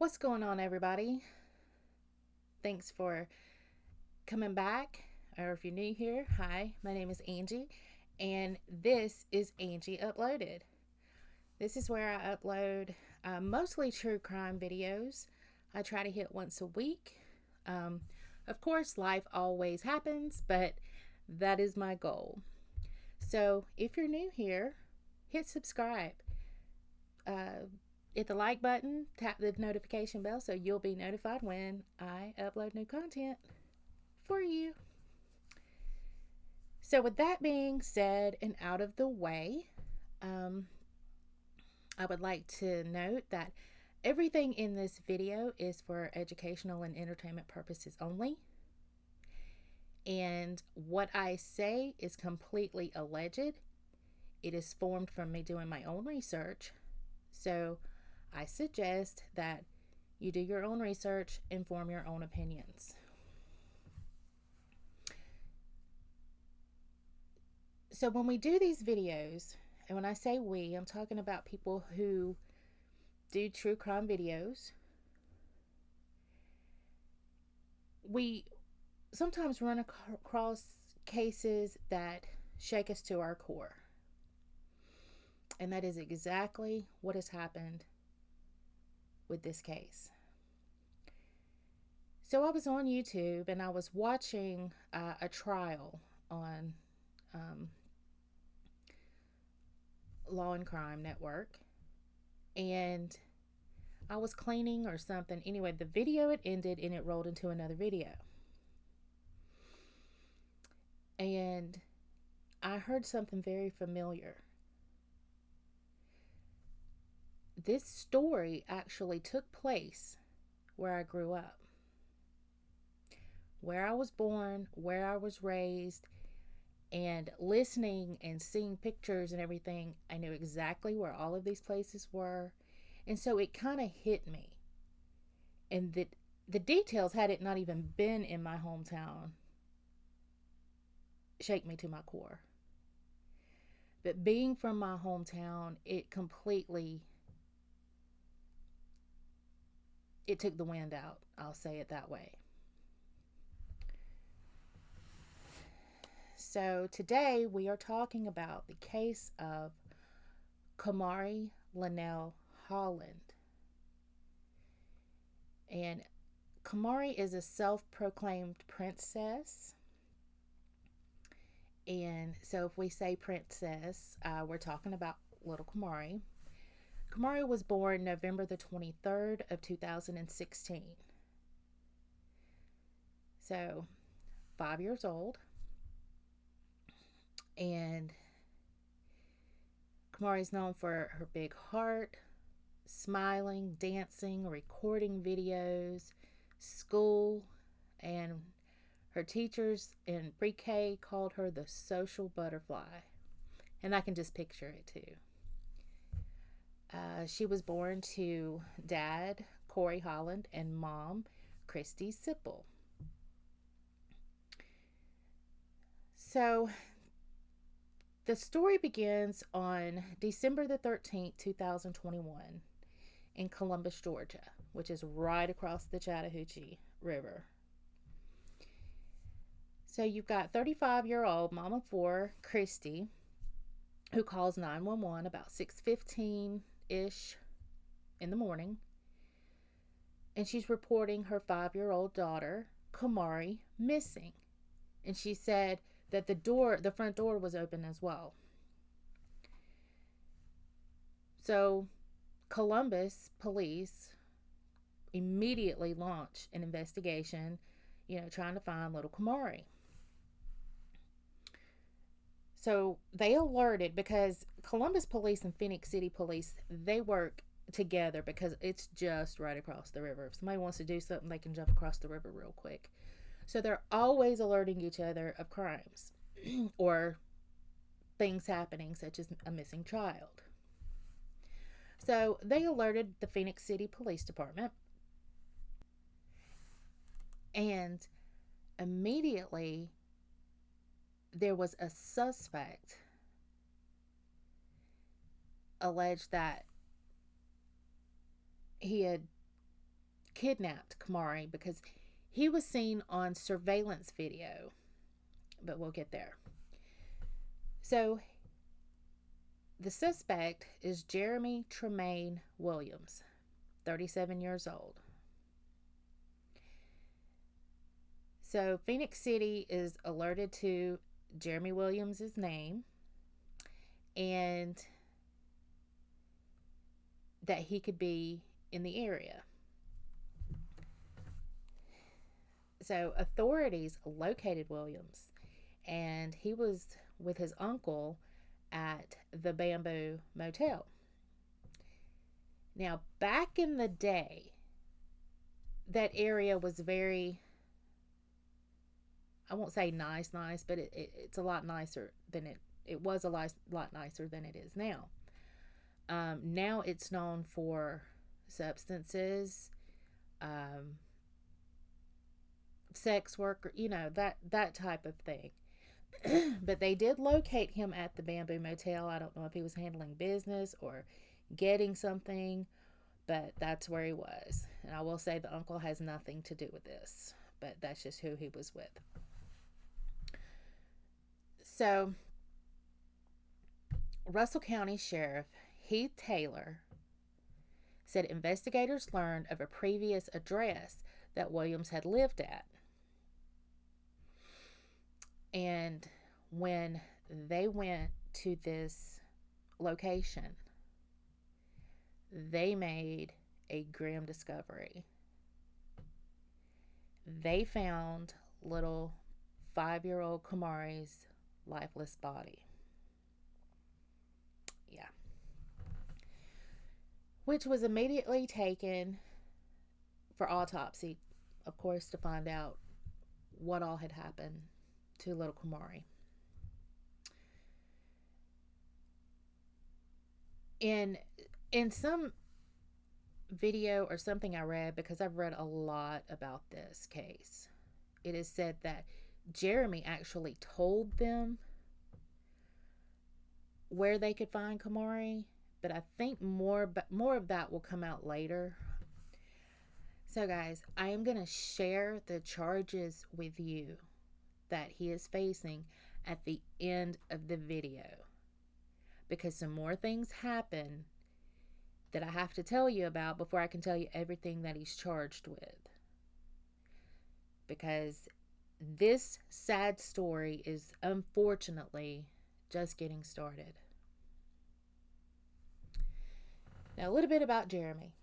What's going on, everybody? Thanks for coming back. Or if you're new here, hi, my name is Angie, and this is Angie Uploaded. This is where I upload mostly true crime videos. I try to hit once a week. Of course, life always happens, but that is my goal. So if you're new here, hit subscribe. Hit the like button, tap the notification bell so you'll be notified when I upload new content for you. So, with that being said and out of the way, I would like to note that everything in this video is for educational and entertainment purposes only. And what I say is completely alleged. It is formed from me doing my own research. So, I suggest that you do your own research and form your own opinions. So when we do these videos, and when I say we, I'm talking about people who do true crime videos, we sometimes run across cases that shake us to our core. And that is exactly what has happened with this case. So I was on YouTube and I was watching a trial on Law and Crime Network, and I was cleaning or something. Anyway, the video had ended and it rolled into another video. And I heard something very familiar. This story actually took place where I grew up, where I was born, where I was raised, and listening and seeing pictures and everything. I knew exactly where all of these places were. And so it kind of hit me. And the details, had it not even been in my hometown, shake me to my core. But being from my hometown, it took the wind out. I'll say it that way. So today we are talking about the case of Kamari Holland. And Kamari is a self-proclaimed princess. And so if we say princess, we're talking about little Kamari. Kamari was born November the 23rd of 2016. So 5 years old. And Kamari is known for her big heart, smiling, dancing, recording videos, school, and her teachers in pre-K called her the social butterfly. And I can just picture it too. She was born to dad, Corey Holland, and mom, Christy Sipple. So the story begins on December the 13th, 2021 in Columbus, Georgia, which is right across the Chattahoochee River. So you've got 35-year-old mom of four, Christy, who calls 911 about 6:15-ish in the morning. And she's reporting her 5-year-old daughter, Kamari, missing. And she said that the front door was open as well. So Columbus police immediately launched an investigation, trying to find little Kamari. So they alerted, because Columbus police and Phenix City police, they work together because it's just right across the river. If somebody wants to do something, they can jump across the river real quick. So they're always alerting each other of crimes or things happening, such as a missing child. So they alerted the Phenix City Police Department, and immediately there was a suspect alleged that he had kidnapped Kamari because he was seen on surveillance video. But we'll get there. So the suspect is Jeremy Tremaine Williams, 37 years old. So Phenix City is alerted to Jeremy Williams' name and that he could be in the area. So authorities located Williams, and he was with his uncle at the Bamboo Motel. Now, back in the day, that area was very, I won't say nice, but it's a lot nicer than it was a lot nicer than it is now. Now it's known for substances, sex work, that type of thing. But they did locate him at the Bamboo Motel. I don't know if he was handling business or getting something, but that's where he was. And I will say the uncle has nothing to do with this, but that's just who he was with. So, Russell County Sheriff Heath Taylor said investigators learned of a previous address that Williams had lived at. And when they went to this location, they made a grim discovery. They found little 5-year-old Kamari's lifeless body. Yeah. Which was immediately taken for autopsy, of course, to find out what all had happened to little Kamari. In some video or something I read, because I've read a lot about this case, it is said that Jeremy actually told them where they could find Kamari, but I think more of that will come out later. So guys, I am going to share the charges with you that he is facing at the end of the video, because some more things happen that I have to tell you about before I can tell you everything that he's charged with. Because this sad story is unfortunately just getting started. Now, a little bit about Jeremy.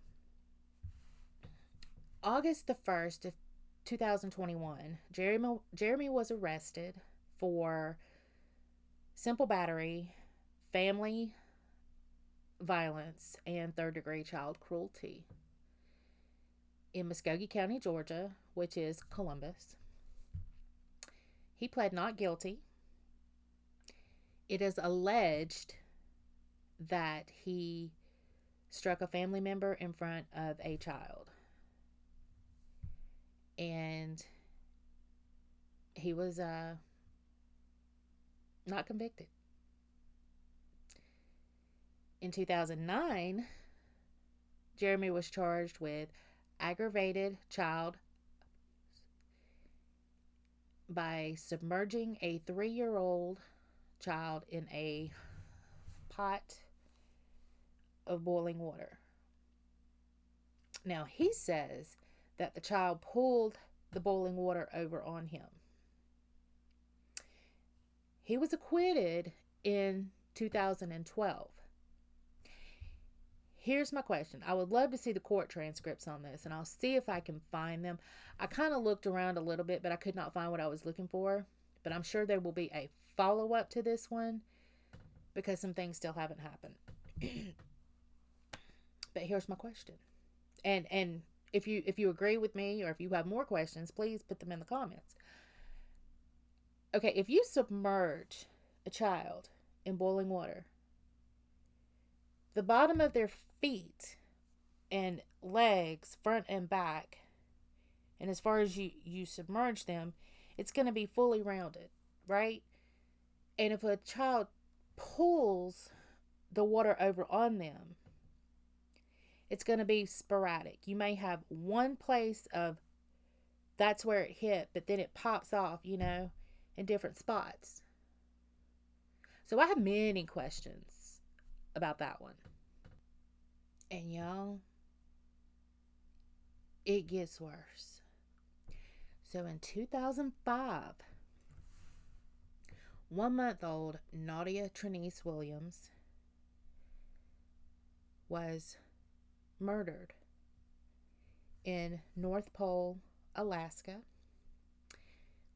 August the 1st of 2021, Jeremy was arrested for simple battery, family violence, and third-degree child cruelty in Muskogee County, Georgia, which is Columbus. He pled not guilty. It is alleged that he struck a family member in front of a child. And he was not convicted. In 2009, Jeremy was charged with aggravated child by submerging a 3-year-old child in a pot of boiling water. Now, he says that the child pulled the boiling water over on him. He was acquitted in 2012. Here's my question. I would love to see the court transcripts on this, and I'll see if I can find them. I kind of looked around a little bit, but I could not find what I was looking for. But I'm sure there will be a follow-up to this one, because some things still haven't happened. But here's my question. And if you agree with me, or if you have more questions, please put them in the comments. Okay, if you submerge a child in boiling water, the bottom of their feet and legs, front and back, and as far as you submerge them, it's going to be fully rounded, right? And if a child pulls the water over on them, it's going to be sporadic. You may have one place of that's where it hit, but then it pops off, in different spots. So I have many questions about that one. And y'all, it gets worse. So in 2005, 1-month-old Nadia Trinice Williams was murdered in North Pole, Alaska.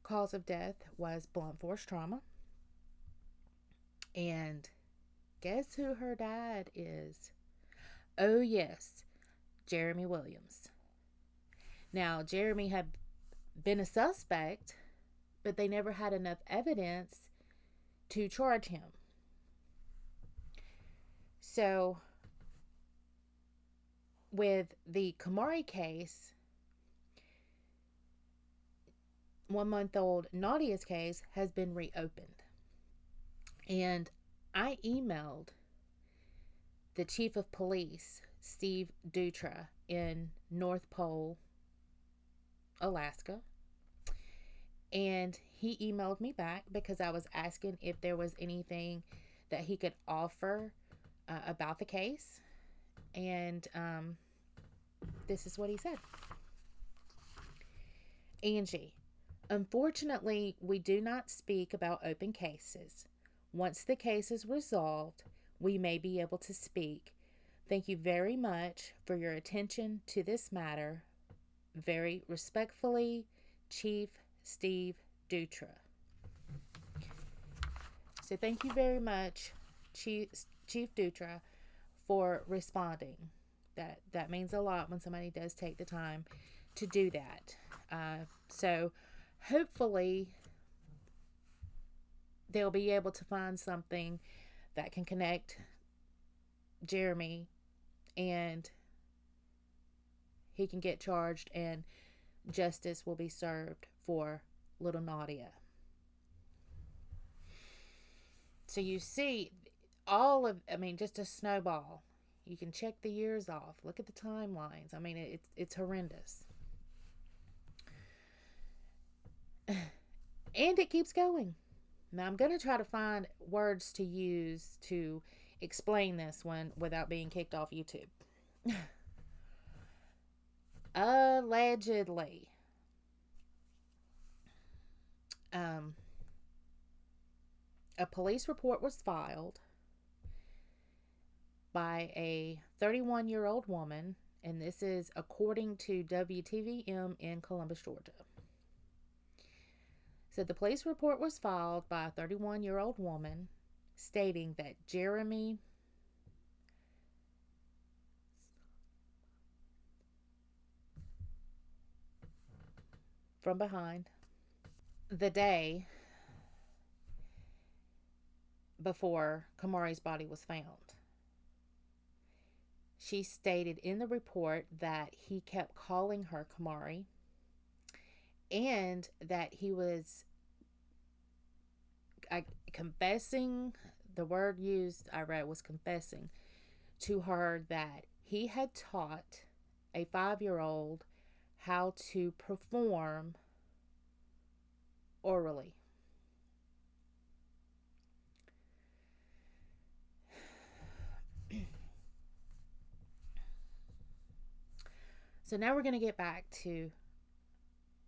Cause of death was blunt force trauma. And guess who her dad is? Oh, yes, Jeremy Williams. Now, Jeremy had been a suspect, but they never had enough evidence to charge him. So, with the Kamari case, 1-month-old Nadia's case has been reopened. And I emailed the chief of police, Steve Dutra, in North Pole, Alaska. And he emailed me back because I was asking if there was anything that he could offer about the case. And this is what he said. Angie, unfortunately, we do not speak about open cases. Once the case is resolved, we may be able to speak. Thank you very much for your attention to this matter. Very respectfully, Chief Steve Dutra. So thank you very much, Chief Dutra, for responding. That means a lot when somebody does take the time to do that. So hopefully they'll be able to find something that can connect Jeremy and he can get charged and justice will be served for little Nadia. So you see just a snowball. You can check the years off. Look at the timelines. I mean, it's horrendous. And it keeps going. Now, I'm going to try to find words to use to explain this one without being kicked off YouTube. Allegedly. A police report was filed by a 31-year-old woman, and this is according to WTVM in Columbus, Georgia. So the police report was filed by a 31-year-old woman stating that Jeremy from behind the day before Kamari's body was found. She stated in the report that he kept calling her Kamari and that he was confessing, the word used I read was confessing to her that he had taught a 5-year-old how to perform orally. So now we're going to get back to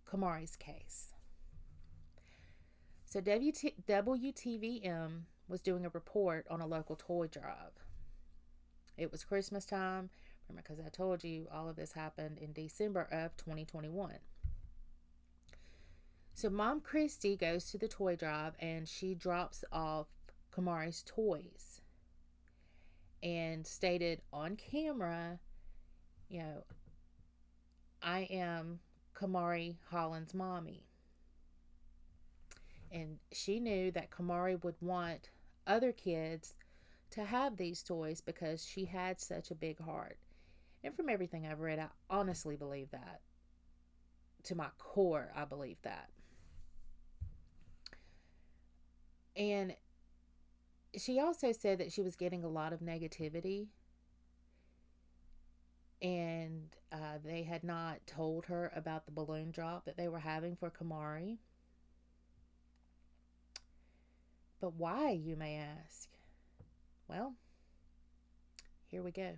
Kamari's case. So WTVM was doing a report on a local toy drive. It was Christmas time. Remember, because I told you all of this happened in December of 2021. So Mom Christy goes to the toy drive and she drops off Kamari's toys and stated on camera, I am Kamari Holland's mommy. And she knew that Kamari would want other kids to have these toys because she had such a big heart. And from everything I've read, I honestly believe that. To my core, I believe that. And she also said that she was getting a lot of negativity and they had not told her about the balloon drop that they were having for Kamari. But why, you may ask? Well, here we go.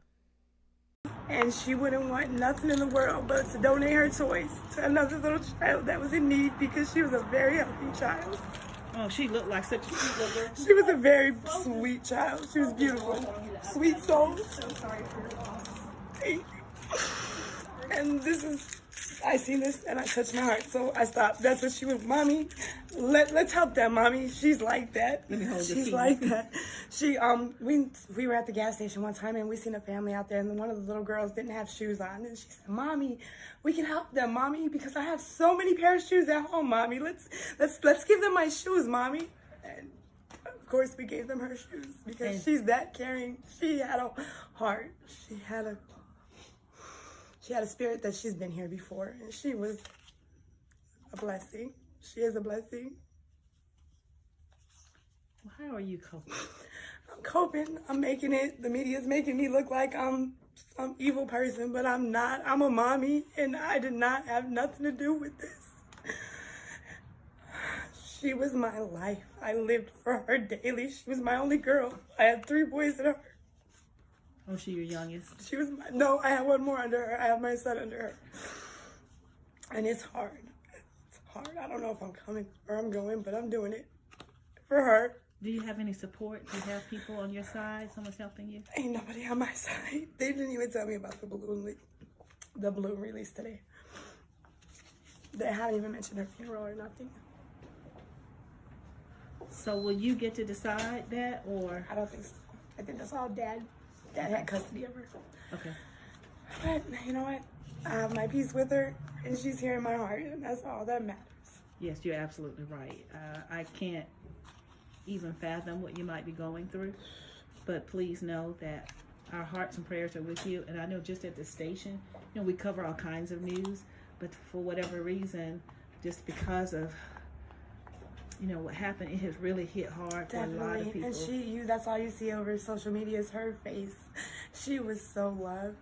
And she wouldn't want nothing in the world but to donate her toys to another little child that was in need because she was a very healthy child. Oh, she looked like such a sweet little girl. She was a very sweet child. She was beautiful. Sweet soul. So sorry for your loss. Thank you. And this is, I seen this and I touched my heart, so I stopped. That's what she was, Mommy. Let's help that, Mommy. She's like that. Let me hold the She's tea. like that. She we were at the gas station one time and we seen a family out there and one of the little girls didn't have shoes on and she said, Mommy, we can help them, Mommy, because I have so many pair of shoes at home, Mommy. Let's give them my shoes, Mommy. And of course we gave them her shoes because she's that caring. She had a heart. She had a spirit that she's been here before, and she was a blessing. She is a blessing. Well, how are you coping? I'm coping. I'm making it. The media's making me look like I'm some evil person, but I'm not. I'm a mommy, and I did not have nothing to do with this. She was my life. I lived for her daily. She was my only girl. I had 3 boys and her. Oh, she your youngest? She was no, I have one more under her. I have my son under her. And it's hard. It's hard. I don't know if I'm coming or I'm going, but I'm doing it for her. Do you have any support? Do you have people on your side? Someone's helping you? Ain't nobody on my side. They didn't even tell me about the balloon release today. They haven't even mentioned her funeral or nothing. So will you get to decide that, or? I don't think so. I think that's all Dad had custody of her. Okay. But you know what? I have my peace with her, and she's here in my heart, and that's all that matters. Yes, you're absolutely right. I can't even fathom what you might be going through, but please know that our hearts and prayers are with you. And I know just at the station, we cover all kinds of news, but for whatever reason, just because of what happened, it has really hit hard for Definitely. a lot of people. And that's all you see over social media is her face. She was so loved.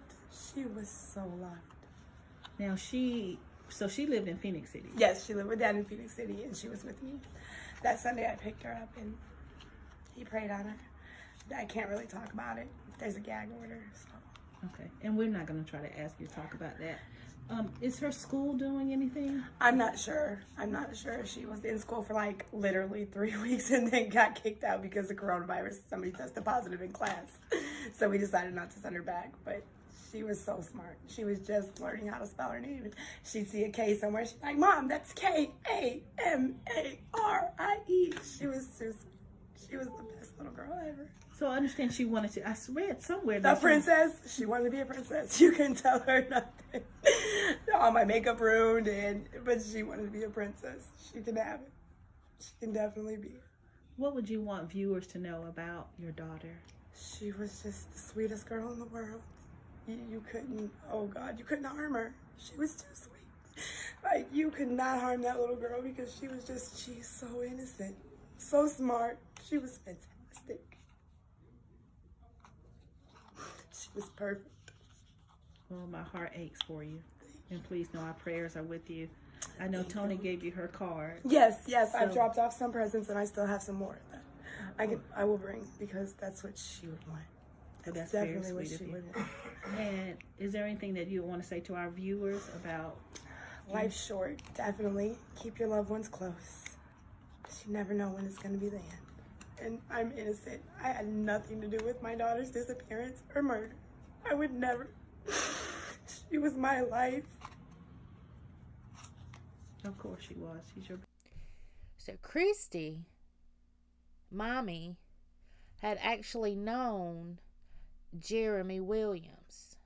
She was so loved. Now she lived in Phenix City. Yes, she lived with Dad in Phenix City, and she was with me. That Sunday I picked her up, and he prayed on her. I can't really talk about it. There's a gag order, so. Okay, and we're not going to try to ask you to talk about that. Is her school doing anything? I'm not sure. She was in school for like literally 3 weeks and then got kicked out because of coronavirus. Somebody tested positive in class. So we decided not to send her back. But she was so smart. She was just learning how to spell her name. She'd see a K somewhere. She's like, Mom, that's Kamari. She was the best little girl ever. So I understand she wanted to. I read somewhere The that princess. She wanted to be a princess. You couldn't tell her nothing. All my makeup ruined, but she wanted to be a princess. She can have it. She can definitely be it. What would you want viewers to know about your daughter? She was just the sweetest girl in the world. You couldn't, oh God, you couldn't harm her. She was too sweet. Like, you could not harm that little girl because she's so innocent, so smart. She was fantastic. She was perfect. Well, my heart aches for you. And please know our prayers are with you. I know Tony gave you her card. Yes, I've dropped off some presents and I still have some more that I will bring because that's what she would want. That's definitely very what sweet she of you. would want. And is there anything that you want to say to our viewers about? Life's short, definitely. Keep your loved ones close. You never know when it's going to be the end. And I'm innocent. I had nothing to do with my daughter's disappearance or murder. I would never. She was my life. Of course she was. She's your. So Christy, Mommy, had actually known Jeremy Williams.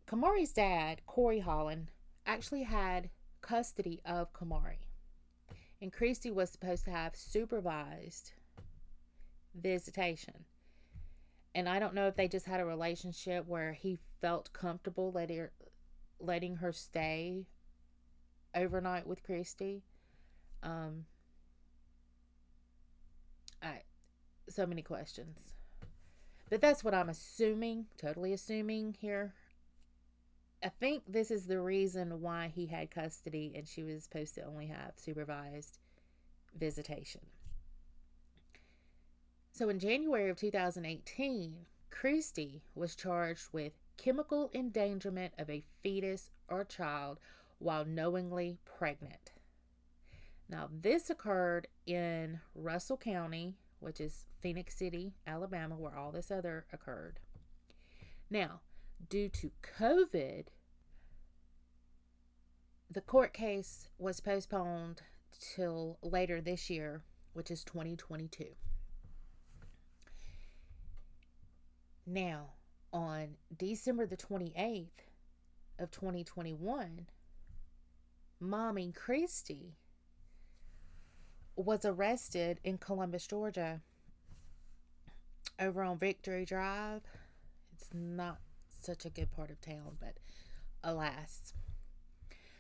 Kamari's dad, Corey Holland, actually had custody of Kamari. And Christy was supposed to have supervised visitation. And I don't know if they just had a relationship where he felt comfortable letting her stay overnight with Christy. so many questions. But that's what I'm assuming, totally assuming here. I think this is the reason why he had custody and she was supposed to only have supervised visitation. So in January of 2018, Christie was charged with chemical endangerment of a fetus or child while knowingly pregnant. Now, this occurred in Russell County, which is Phenix City, Alabama, where all this other occurred. Now, due to COVID, the court case was postponed till later this year, which is 2022. Now, on December the 28th of 2021, Mommy Christie was arrested in Columbus, Georgia, over on Victory Drive. It's not such a good part of town, but alas.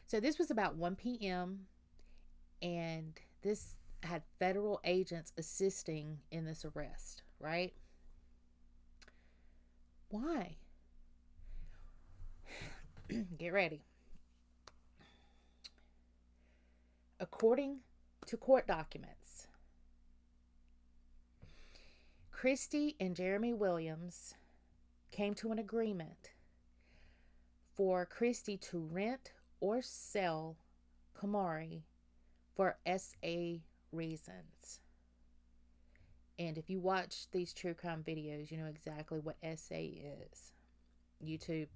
So this was about 1 p.m. and this had federal agents assisting in this arrest, right? Why? Get ready. According to court documents, Christie and Jeremy Williams came to an agreement for Christie to rent or sell Kamari for SA reasons. And if you watch these true crime videos, you know exactly what SA is. YouTube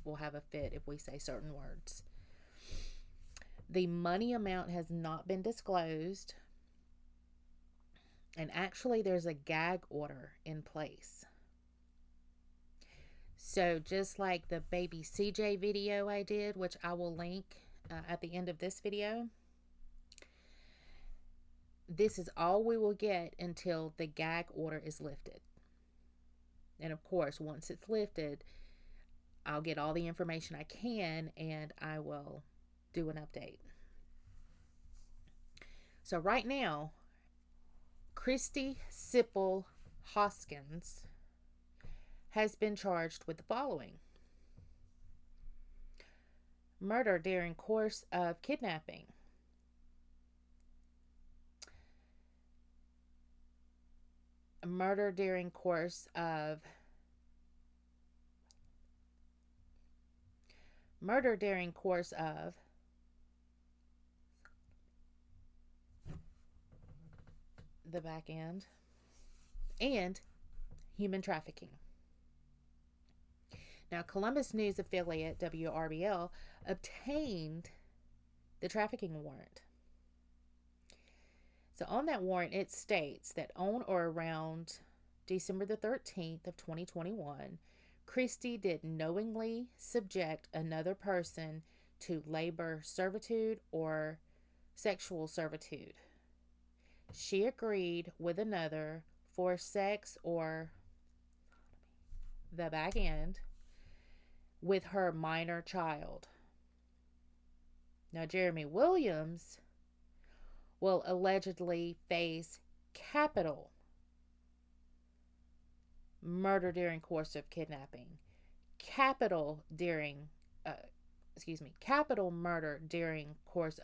will have a fit if we say certain words. The money amount has not been disclosed. And actually, there's a gag order in place. So just like the baby CJ video I did, which I will link at the end of this video, this is all we will get until the gag order is lifted. And of course, once it's lifted, I'll get all the information I can and I will do an update. So right now, Christie Sipple Hoskins has been charged with the following: murder during course of kidnapping, murder during course of the back end, and human trafficking. Now, Columbus News affiliate WRBL obtained the trafficking warrant. So on that warrant, it states that on or around December the 13th of 2021, Christie did knowingly subject another person to labor servitude or sexual servitude. She agreed with another for sex or the back end with her minor child. Now, Jeremy Williams will allegedly face capital murder during course of kidnapping, capital murder during course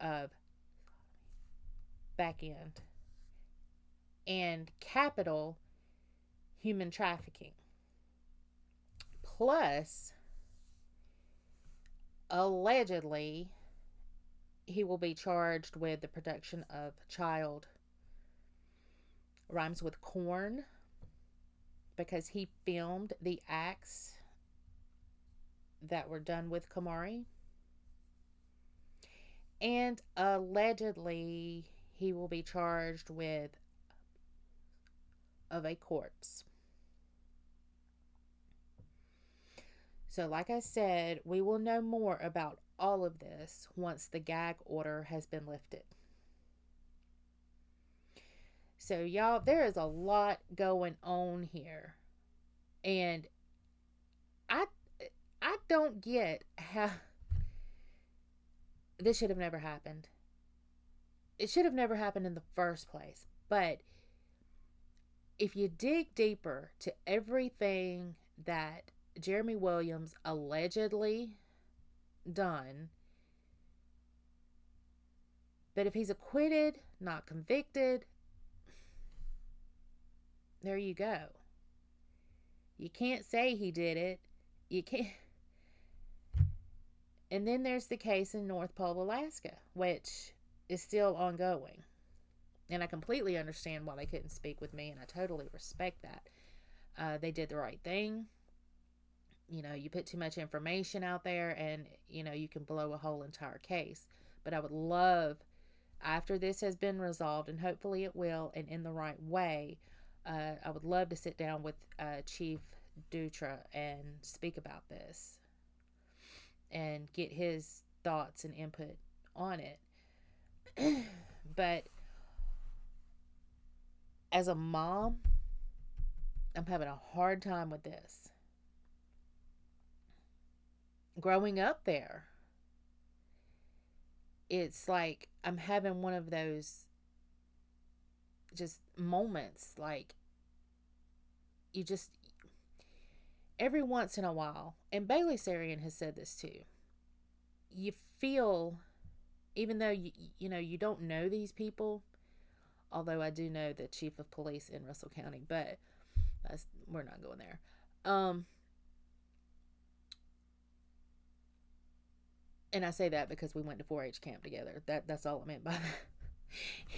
of back end, and capital human trafficking. Plus, allegedly, he will be charged with the production of child, rhymes with corn, because he filmed the acts that were done with Kamari. And allegedly, he will be charged with of a corpse. So like I said, we will know more about all of this once the gag order has been lifted. So y'all, there is a lot going on here. And I don't get how this should have never happened. it should have never happened in the first place. But if you dig deeper to everything that Jeremy Williams allegedly done, but if he's acquitted, not convicted, there you go. You can't say he did it. You can't. And then there's the case in North Pole, Alaska, which is still ongoing. And I completely understand why they couldn't speak with me, and I totally respect that. They did the right thing. You know, you put too much information out there, and, you know, you can blow a whole entire case. But I would love, after this has been resolved, and hopefully it will, and in the right way, I would love to sit down with Chief Dutra and speak about this and get his thoughts and input on it. But as a mom, I'm having a hard time with this. Growing up there, it's like I'm having one of those just moments, like you just, every once in a while, and Bailey Sarian has said this too, you feel, even though you don't know these people, although I do know the chief of police in Russell County, but we're not going there. And I say that because we went to 4-H camp together. That's all I meant by that.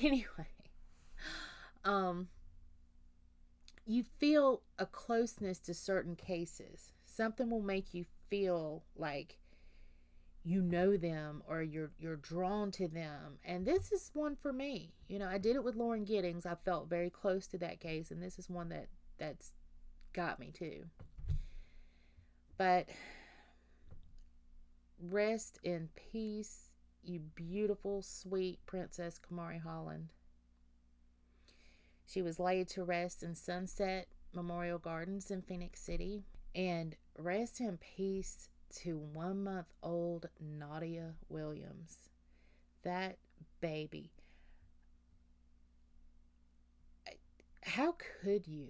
Anyway, you feel a closeness to certain cases. Something will make you feel like you know them, or you're drawn to them. And this is one for me. You know, I did it with Lauren Giddings. I felt very close to that case, and this is one that's got me too. But rest in peace, you beautiful, sweet Princess KaMarie Holland. She was laid to rest in Sunset Memorial Gardens in Phenix City. And rest in peace to 1-month-old Nadia Williams. That baby. How could you?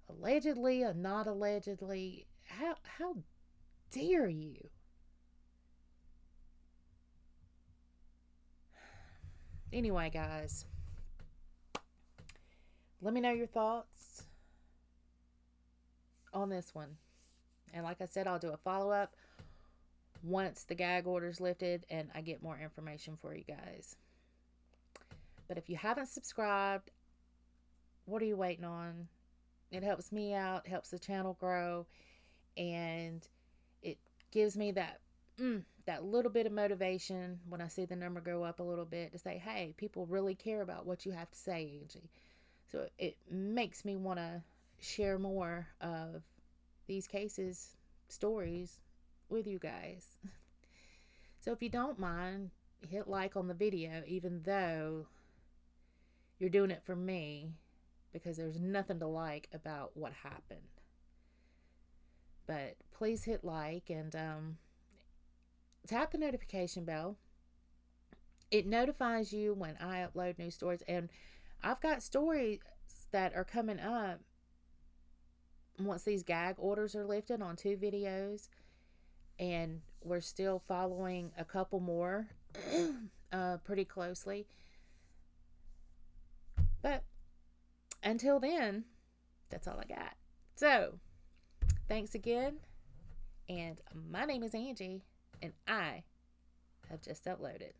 Allegedly or not allegedly, how dare you? Anyway, guys, let me know your thoughts on this one. And like I said, I'll do a follow-up once the gag order's lifted and I get more information for you guys. But if you haven't subscribed, what are you waiting on? It helps me out, helps the channel grow, and it gives me that little bit of motivation when I see the number go up a little bit to say, hey, people really care about what you have to say, Angie. So it makes me want to share more of these cases, stories with you guys. So if you don't mind, hit like on the video, even though you're doing it for me, because there's nothing to like about what happened. But please hit like and tap the notification bell. It notifies you when I upload new stories, and I've got stories that are coming up once these gag orders are lifted on 2 videos, and we're still following a couple more pretty closely. But until then, that's all I got. So thanks again, and my name is Angie, and I have just uploaded.